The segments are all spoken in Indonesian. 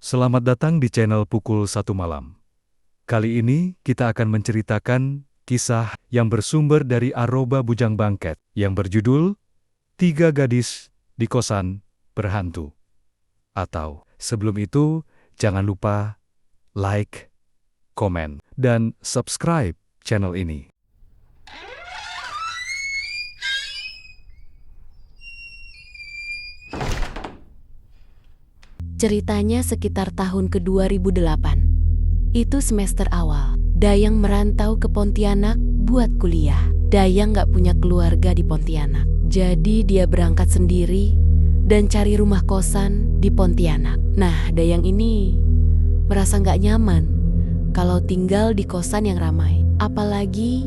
Selamat datang di channel Pukul 1 Malam. Kali ini kita akan menceritakan kisah yang bersumber dari Aroba Bujang Bangket yang berjudul 3 Gadis di Kosan Berhantu. Atau sebelum itu, jangan lupa like, komen, dan subscribe channel ini. Ceritanya sekitar tahun ke-2008. Itu semester awal. Dayang merantau ke Pontianak buat kuliah. Dayang gak punya keluarga di Pontianak. Jadi dia berangkat sendiri dan cari rumah kosan di Pontianak. Nah, Dayang ini merasa gak nyaman kalau tinggal di kosan yang ramai. Apalagi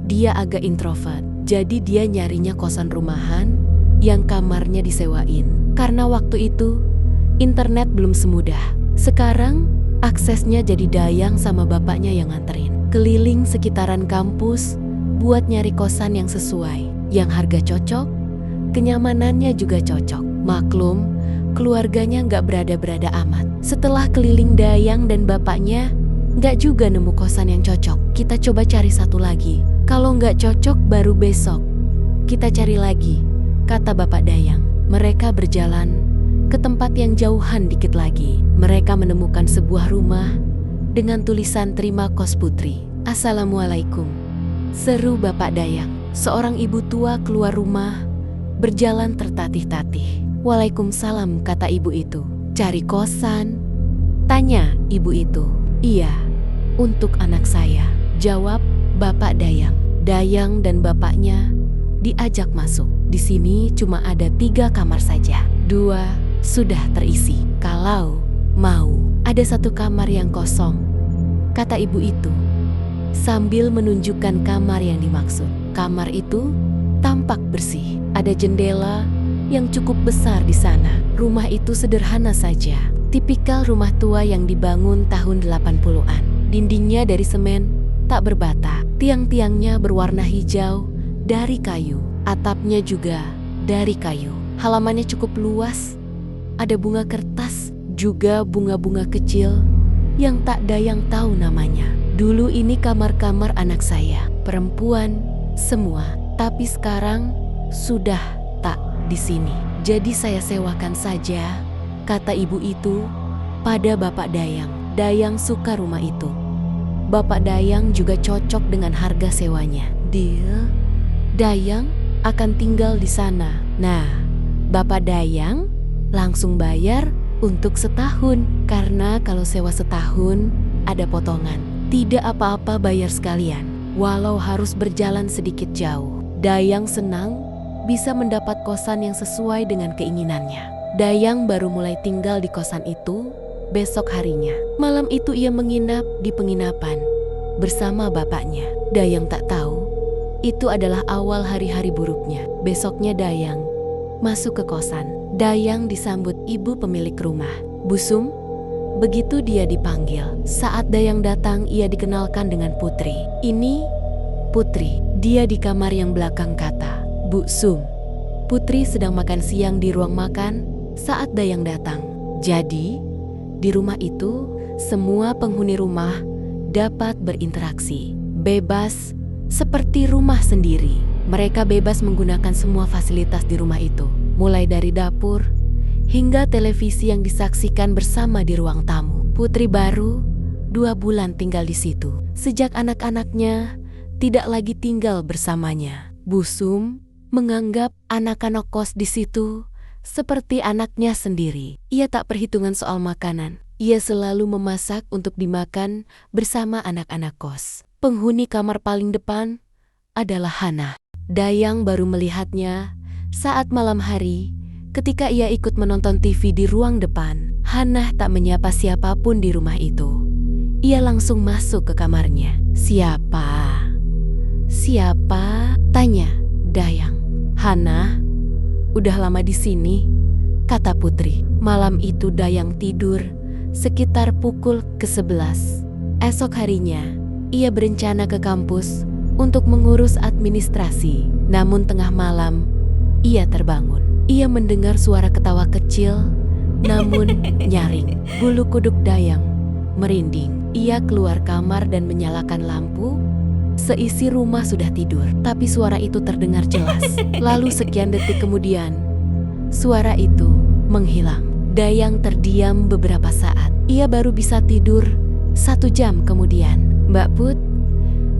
dia agak introvert. Jadi dia nyarinya kosan rumahan yang kamarnya disewain. Karena waktu itu internet belum semudah. Sekarang aksesnya jadi Dayang sama bapaknya yang nganterin keliling sekitaran kampus buat nyari kosan yang sesuai, yang harga cocok, kenyamanannya juga cocok. Maklum, keluarganya nggak berada-berada amat. Setelah keliling Dayang dan bapaknya, nggak juga nemu kosan yang cocok. Kita coba cari satu lagi. Kalau nggak cocok baru besok kita cari lagi, kata bapak Dayang. Mereka berjalan ke tempat yang jauhan dikit lagi. Mereka menemukan sebuah rumah dengan tulisan "Terima Kos Putri". "Assalamualaikum," seru bapak Dayang. Seorang ibu tua keluar rumah, berjalan tertatih-tatih. "Waalaikumsalam," kata ibu itu. "Cari kosan?" tanya ibu itu. "Iya, untuk anak saya," jawab bapak Dayang. Dayang dan bapaknya diajak masuk. Di sini cuma ada 3 kamar saja. 2 sudah terisi. "Kalau mau, ada 1 kamar yang kosong," kata ibu itu sambil menunjukkan kamar yang dimaksud. Kamar itu tampak bersih. Ada jendela yang cukup besar di sana. Rumah itu sederhana saja. Tipikal rumah tua yang dibangun tahun 80-an. Dindingnya dari semen, tak berbata. Tiang-tiangnya berwarna hijau dari kayu. Atapnya juga dari kayu. Halamannya cukup luas. Ada bunga kertas, juga bunga-bunga kecil yang tak Dayang tahu namanya. Dulu ini kamar-kamar anak saya, perempuan semua. Tapi sekarang sudah tak di sini. Jadi saya sewakan saja, kata ibu itu pada bapak Dayang. Dayang suka rumah itu. Bapak Dayang juga cocok dengan harga sewanya. Deal, Dayang akan tinggal di sana. Nah, bapak Dayang langsung bayar untuk setahun, karena kalau sewa setahun ada potongan. Tidak apa-apa bayar sekalian, walau harus berjalan sedikit jauh. Dayang senang bisa mendapat kosan yang sesuai dengan keinginannya. Dayang baru mulai tinggal di kosan itu besok harinya. Malam itu ia menginap di penginapan bersama bapaknya. Dayang tak tahu itu adalah awal hari-hari buruknya. Besoknya Dayang masuk ke kosan. Dayang disambut ibu pemilik rumah. "Bu Sum," begitu dia dipanggil. Saat Dayang datang, ia dikenalkan dengan Putri. "Ini Putri, dia di kamar yang belakang," kata Bu Sum. Putri sedang makan siang di ruang makan saat Dayang datang. Jadi, di rumah itu, semua penghuni rumah dapat berinteraksi. Bebas, seperti rumah sendiri. Mereka bebas menggunakan semua fasilitas di rumah itu. Mulai dari dapur hingga televisi yang disaksikan bersama di ruang tamu. Putri baru 2 bulan tinggal di situ. Sejak anak-anaknya tidak lagi tinggal bersamanya. Bu Sum menganggap anak-anak kos di situ seperti anaknya sendiri. Ia tak perhitungan soal makanan. Ia selalu memasak untuk dimakan bersama anak-anak kos. Penghuni kamar paling depan adalah Hana. Dayang baru melihatnya saat malam hari ketika ia ikut menonton TV di ruang depan. Hana tak menyapa siapapun di rumah itu. Ia langsung masuk ke kamarnya. "Siapa? Siapa?" tanya Dayang. "Hana, udah lama di sini," kata Putri. Malam itu Dayang tidur sekitar pukul ke-11. Esok harinya, ia berencana ke kampus untuk mengurus administrasi. Namun tengah malam, ia terbangun. Ia mendengar suara ketawa kecil namun nyaring. Bulu kuduk Dayang merinding. Ia keluar kamar dan menyalakan lampu. Seisi rumah sudah tidur, tapi suara itu terdengar jelas. Lalu sekian detik kemudian, suara itu menghilang. Dayang terdiam beberapa saat. Ia baru bisa tidur 1 jam kemudian. "Mbak Put,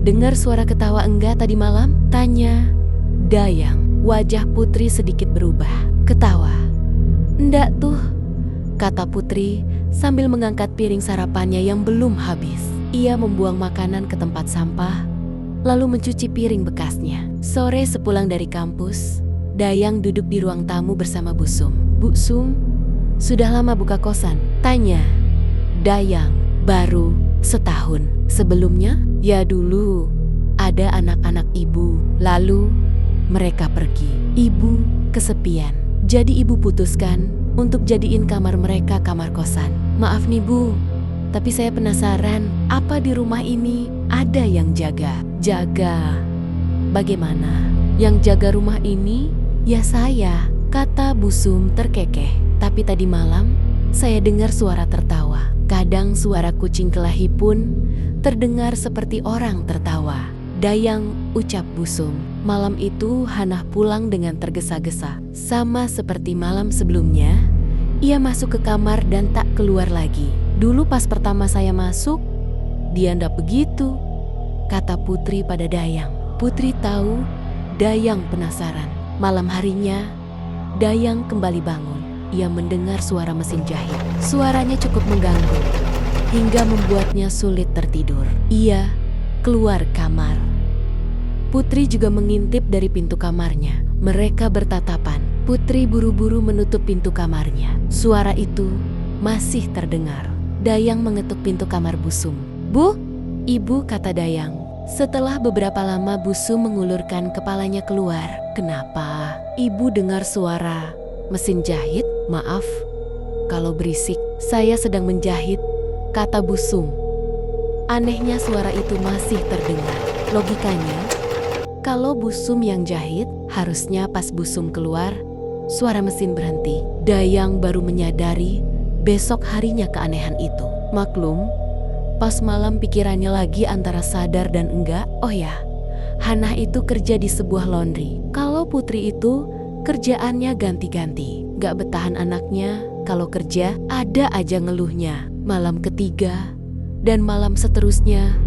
dengar suara ketawa enggak tadi malam?" tanya Dayang. Wajah Putri sedikit berubah. "Ketawa? Enggak tuh," kata Putri sambil mengangkat piring sarapannya yang belum habis. Ia membuang makanan ke tempat sampah, lalu mencuci piring bekasnya. Sore sepulang dari kampus, Dayang duduk di ruang tamu bersama Bu Sum. "Bu Sum, sudah lama buka kosan?" tanya Dayang. "Baru setahun. Sebelumnya, ya dulu ada anak-anak ibu. Lalu mereka pergi. Ibu kesepian. Jadi ibu putuskan untuk jadiin kamar mereka kamar kosan. Maaf nih Bu, tapi saya penasaran, apa di rumah ini ada yang jaga?" "Jaga? Bagaimana? Yang jaga rumah ini ya saya," kata Bu Sum terkekeh. "Tapi tadi malam saya dengar suara tertawa. Kadang suara kucing kelahi pun terdengar seperti orang tertawa." Dayang ucap Bu Sum. Malam itu Hana pulang dengan tergesa-gesa. Sama seperti malam sebelumnya, ia masuk ke kamar dan tak keluar lagi. "Dulu pas pertama saya masuk, dia ndak begitu," kata Putri pada Dayang. Putri tahu Dayang penasaran. Malam harinya, Dayang kembali bangun. Ia mendengar suara mesin jahit. Suaranya cukup mengganggu, hingga membuatnya sulit tertidur. Ia keluar kamar. Putri juga mengintip dari pintu kamarnya. Mereka bertatapan. Putri buru-buru menutup pintu kamarnya. Suara itu masih terdengar. Dayang mengetuk pintu kamar Bu Sum. "Bu, Ibu," kata Dayang. Setelah beberapa lama Bu Sum mengulurkan kepalanya keluar. "Kenapa?" "Ibu dengar suara mesin jahit." "Maaf kalau berisik, saya sedang menjahit," kata Bu Sum. Anehnya suara itu masih terdengar. Logikanya, kalau Bu Sum yang jahit, harusnya pas Bu Sum keluar, suara mesin berhenti. Dayang baru menyadari besok harinya keanehan itu. Maklum, pas malam pikirannya lagi antara sadar dan enggak. Oh ya, Hana itu kerja di sebuah laundry. Kalau Putri itu kerjaannya ganti-ganti. Gak betahan anaknya, kalau kerja ada aja ngeluhnya. Malam ketiga dan malam seterusnya,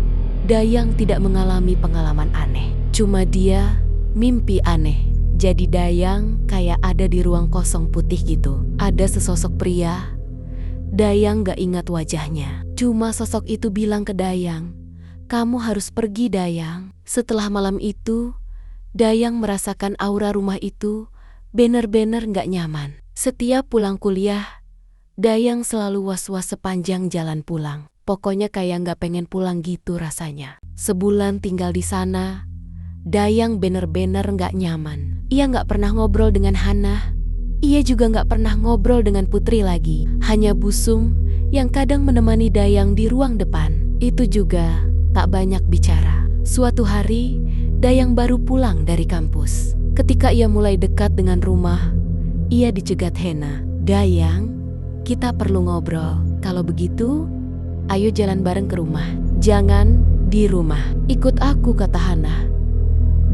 Dayang tidak mengalami pengalaman aneh. Cuma dia mimpi aneh. Jadi Dayang kayak ada di ruang kosong putih gitu. Ada sesosok pria. Dayang gak ingat wajahnya. Cuma sosok itu bilang ke Dayang, "Kamu harus pergi, Dayang." Setelah malam itu, Dayang merasakan aura rumah itu bener-bener gak nyaman. Setiap pulang kuliah, Dayang selalu was-was sepanjang jalan pulang. Pokoknya kayak gak pengen pulang gitu rasanya. Sebulan tinggal di sana, Dayang bener-bener gak nyaman. Ia gak pernah ngobrol dengan Hana. Ia juga gak pernah ngobrol dengan Putri lagi. Hanya Bu Sum yang kadang menemani Dayang di ruang depan. Itu juga tak banyak bicara. Suatu hari, Dayang baru pulang dari kampus. Ketika ia mulai dekat dengan rumah, ia dicegat Hana. "Dayang, kita perlu ngobrol. Kalau begitu, ayo jalan bareng ke rumah. Jangan di rumah. Ikut aku," kata Hana.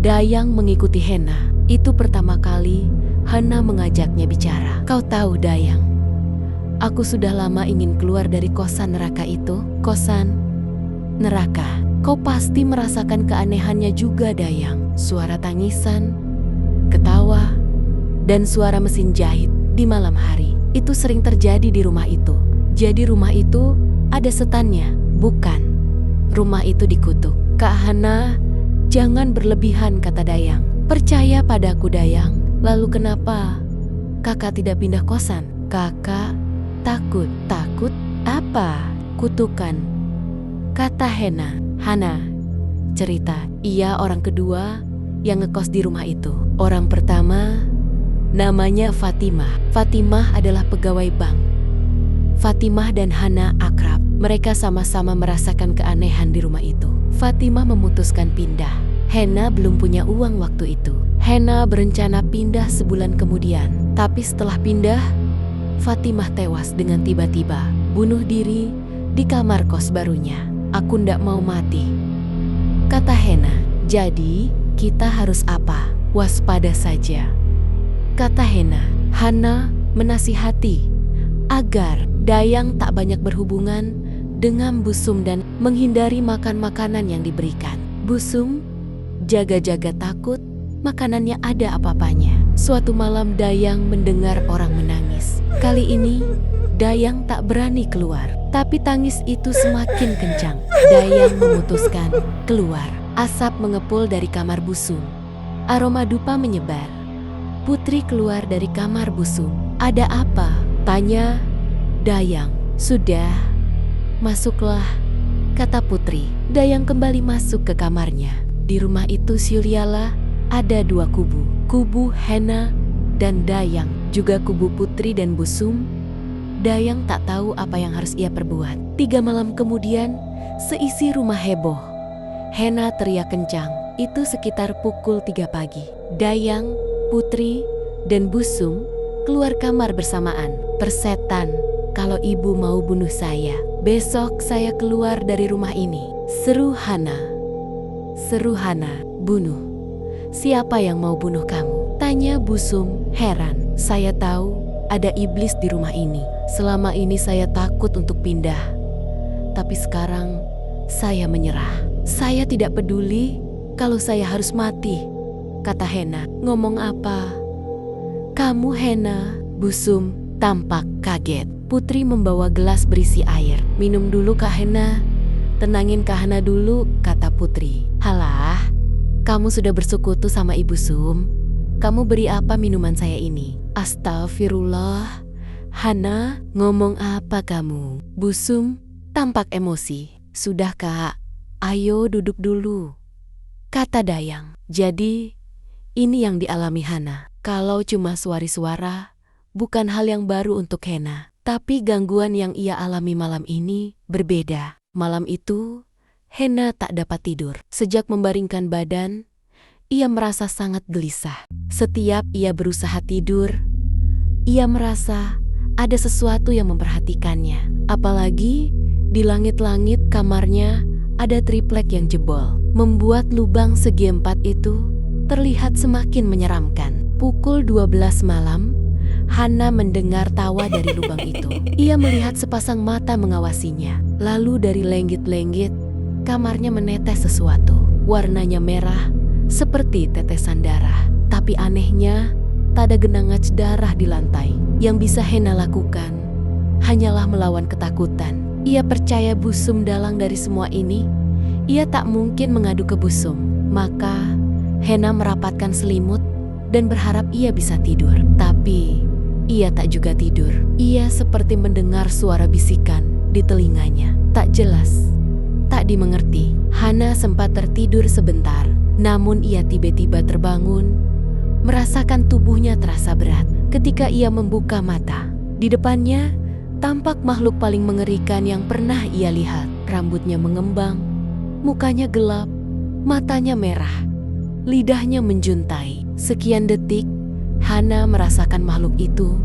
Dayang mengikuti Hana. Itu pertama kali Hana mengajaknya bicara. "Kau tahu Dayang, aku sudah lama ingin keluar dari kosan neraka itu." "Kosan neraka? Kau pasti merasakan keanehannya juga Dayang." Suara tangisan, ketawa, dan suara mesin jahit di malam hari. Itu sering terjadi di rumah itu. Jadi rumah itu ada setannya? Bukan. Rumah itu dikutuk. "Kak Hana, jangan berlebihan," kata Dayang. "Percaya padaku Dayang." "Lalu kenapa kakak tidak pindah kosan?" "Kakak takut." "Takut apa?" "Kutukan," kata Hana cerita. Ia orang kedua yang ngekos di rumah itu. Orang pertama namanya Fatimah. Fatimah adalah pegawai bank. Fatimah dan Hana akrab. Mereka sama-sama merasakan keanehan di rumah itu. Fatimah memutuskan pindah. Hana belum punya uang waktu itu. Hana berencana pindah sebulan kemudian. Tapi setelah pindah, Fatimah tewas dengan tiba-tiba, bunuh diri di kamar kos barunya. Aku ndak mau mati, kata Hena. Jadi, kita harus apa? Waspada saja, kata Hena. Hana menasihati agar Dayang tak banyak berhubungan dengan Busum dan menghindari makan makanan yang diberikan. Busum jaga-jaga takut makanannya ada apa-apanya. Suatu malam Dayang mendengar orang menangis. Kali ini Dayang tak berani keluar, tapi tangis itu semakin kencang. Dayang memutuskan keluar. Asap mengepul dari kamar Busum. Aroma dupa menyebar. Putri keluar dari kamar Busum. Ada apa? Tanya Dayang. Sudah, masuklah, kata Putri. Dayang kembali masuk ke kamarnya. Di rumah itu Syuliala ada dua kubu. Kubu Hena dan Dayang, juga kubu Putri dan Busum. Dayang tak tahu apa yang harus ia perbuat. 3 malam kemudian, seisi rumah heboh. Hena teriak kencang. Itu sekitar pukul 3 pagi. Dayang, Putri, dan Busum keluar kamar bersamaan. Persetan, kalau ibu mau bunuh saya, besok saya keluar dari rumah ini, seru Hana. Seru Hana, bunuh. Siapa yang mau bunuh kamu? Tanya Busum heran. Saya tahu ada iblis di rumah ini. Selama ini saya takut untuk pindah. Tapi sekarang saya menyerah. Saya tidak peduli kalau saya harus mati, kata Hena. Ngomong apa? Kamu Hena? Busum tampak kaget. Putri membawa gelas berisi air. Minum dulu Kak Hena. Tenangin Kak Hana dulu, kata Putri. Halah, kamu sudah bersekutu sama Ibu Sum. Kamu beri apa minuman saya ini? Astagfirullah. Hana, ngomong apa kamu? Busum tampak emosi. Sudah Kak, ayo duduk dulu, kata Dayang. Jadi, ini yang dialami Hana. Kalau cuma suara-suara, bukan hal yang baru untuk Hena. Tapi gangguan yang ia alami malam ini berbeda. Malam itu, Hena tak dapat tidur. Sejak membaringkan badan, ia merasa sangat gelisah. Setiap ia berusaha tidur, ia merasa ada sesuatu yang memperhatikannya. Apalagi di langit-langit kamarnya ada triplek yang jebol, membuat lubang segi 4 itu terlihat semakin menyeramkan. Pukul 12 malam, Hana mendengar tawa dari lubang itu. Ia melihat sepasang mata mengawasinya. Lalu dari lenggit-lenggit, kamarnya menetes sesuatu. Warnanya merah, seperti tetesan darah. Tapi anehnya, tak ada genangan darah di lantai. Yang bisa Hena lakukan hanyalah melawan ketakutan. Ia percaya Busum dalang dari semua ini. Ia tak mungkin mengadu ke Busum. Maka Hena merapatkan selimut dan berharap ia bisa tidur. Tapi ia tak juga tidur. Ia seperti mendengar suara bisikan di telinganya. Tak jelas, tak dimengerti. Hana sempat tertidur sebentar. Namun ia tiba-tiba terbangun, merasakan tubuhnya terasa berat. Ketika ia membuka mata, di depannya tampak makhluk paling mengerikan yang pernah ia lihat. Rambutnya mengembang, mukanya gelap, matanya merah, lidahnya menjuntai. Sekian detik, Hana merasakan makhluk itu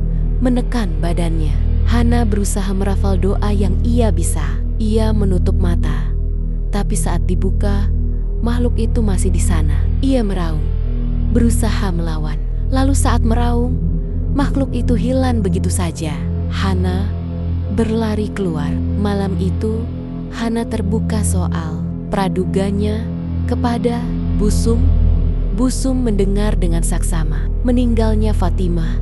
menekan badannya. Hana berusaha merafal doa yang ia bisa. Ia menutup mata, tapi saat dibuka, makhluk itu masih di sana. Ia meraung, berusaha melawan. Lalu saat meraung, makhluk itu hilang begitu saja. Hana berlari keluar. Malam itu, Hana terbuka soal praduganya kepada Busum. Busum mendengar dengan saksama. Meninggalnya Fatimah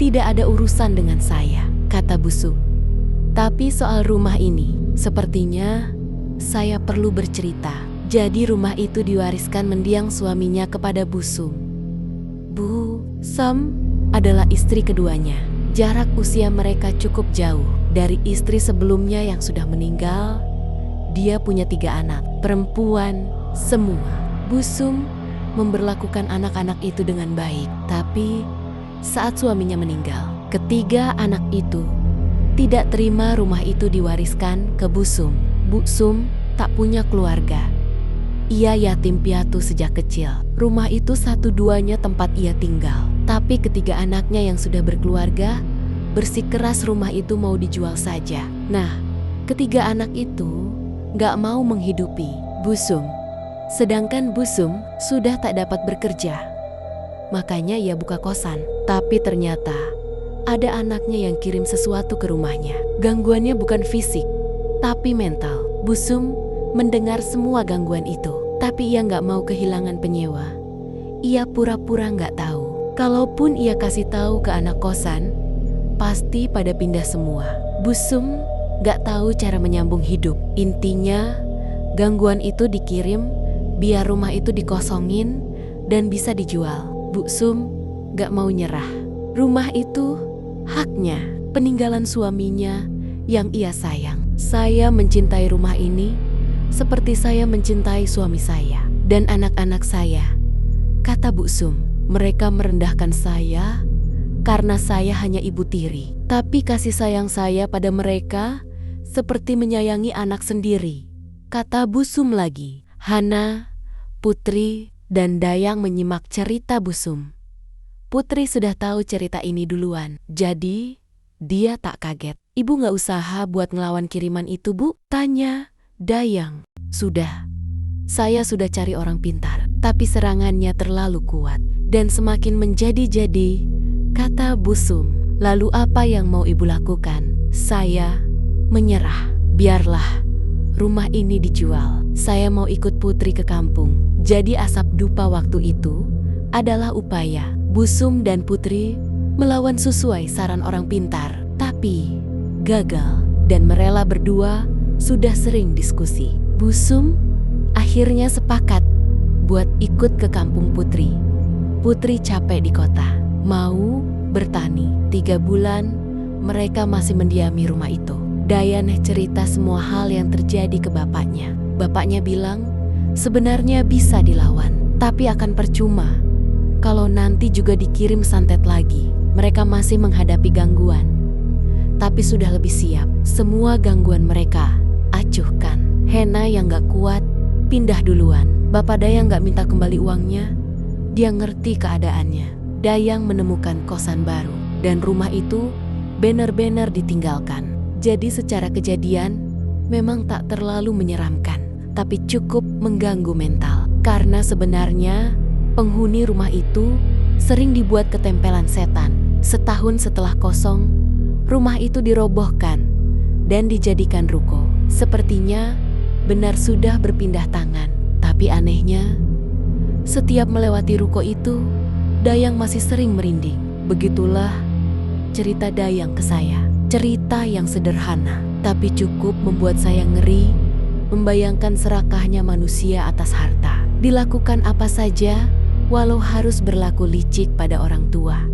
tidak ada urusan dengan saya, kata Busum. Tapi soal rumah ini, sepertinya saya perlu bercerita. Jadi rumah itu diwariskan mendiang suaminya kepada Busum. Busum adalah istri keduanya. Jarak usia mereka cukup jauh. Dari istri sebelumnya yang sudah meninggal, dia punya 3 anak, perempuan semua. Busum memberlakukan anak-anak itu dengan baik. Tapi saat suaminya meninggal, ketiga anak itu tidak terima rumah itu diwariskan ke Busum. Busum tak punya keluarga. Ia yatim piatu sejak kecil. Rumah itu satu-duanya tempat ia tinggal. Tapi ketiga anaknya yang sudah berkeluarga bersikeras rumah itu mau dijual saja. Nah, ketiga anak itu gak mau menghidupi Busum. Sedangkan Busum sudah tak dapat bekerja. Makanya ia buka kosan. Tapi ternyata ada anaknya yang kirim sesuatu ke rumahnya. Gangguannya bukan fisik, tapi mental. Busum mendengar semua gangguan itu. Tapi ia gak mau kehilangan penyewa. Ia pura-pura gak tahu. Kalaupun ia kasih tahu ke anak kosan, pasti pada pindah semua. Busum gak tahu cara menyambung hidup. Intinya, gangguan itu dikirim biar rumah itu dikosongin dan bisa dijual. Busum gak mau nyerah. Rumah itu haknya, peninggalan suaminya yang ia sayang. Saya mencintai rumah ini seperti saya mencintai suami saya dan anak-anak saya, kata Busum. Mereka merendahkan saya karena saya hanya ibu tiri. Tapi kasih sayang saya pada mereka seperti menyayangi anak sendiri, kata Busum lagi. Hana, Putri, dan Dayang menyimak cerita Busum. Putri sudah tahu cerita ini duluan, jadi dia tak kaget. Ibu gak usaha buat ngelawan kiriman itu, Bu? Tanya Dayang. Sudah, saya sudah cari orang pintar, tapi serangannya terlalu kuat dan semakin menjadi-jadi, kata Busum. Lalu apa yang mau ibu lakukan? Saya menyerah. Biarlah rumah ini dijual. Saya mau ikut Putri ke kampung. Jadi asap dupa waktu itu adalah upaya Busum dan Putri melawan sesuai saran orang pintar. Tapi gagal dan merela berdua sudah sering diskusi. Busum akhirnya sepakat buat ikut ke kampung Putri. Putri capek di kota, mau bertani. 3 bulan mereka masih mendiami rumah itu. Dayan cerita semua hal yang terjadi ke bapaknya. Bapaknya bilang sebenarnya bisa dilawan, tapi akan percuma. Kalau nanti juga dikirim santet lagi, mereka masih menghadapi gangguan. Tapi sudah lebih siap. Semua gangguan mereka acuhkan. Hena yang gak kuat pindah duluan. Bapak Dayang gak minta kembali uangnya. Dia ngerti keadaannya. Dayang menemukan kosan baru dan rumah itu benar-benar ditinggalkan. Jadi secara kejadian memang tak terlalu menyeramkan, tapi cukup mengganggu mental. Karena sebenarnya penghuni rumah itu sering dibuat ketempelan setan. Setahun setelah kosong, rumah itu dirobohkan dan dijadikan ruko. Sepertinya benar sudah berpindah tangan. Tapi anehnya, setiap melewati ruko itu, Dayang masih sering merinding. Begitulah cerita Dayang ke saya. Cerita yang sederhana, tapi cukup membuat saya ngeri, membayangkan serakahnya manusia atas harta. Dilakukan apa saja, walau harus berlaku licik pada orang tua.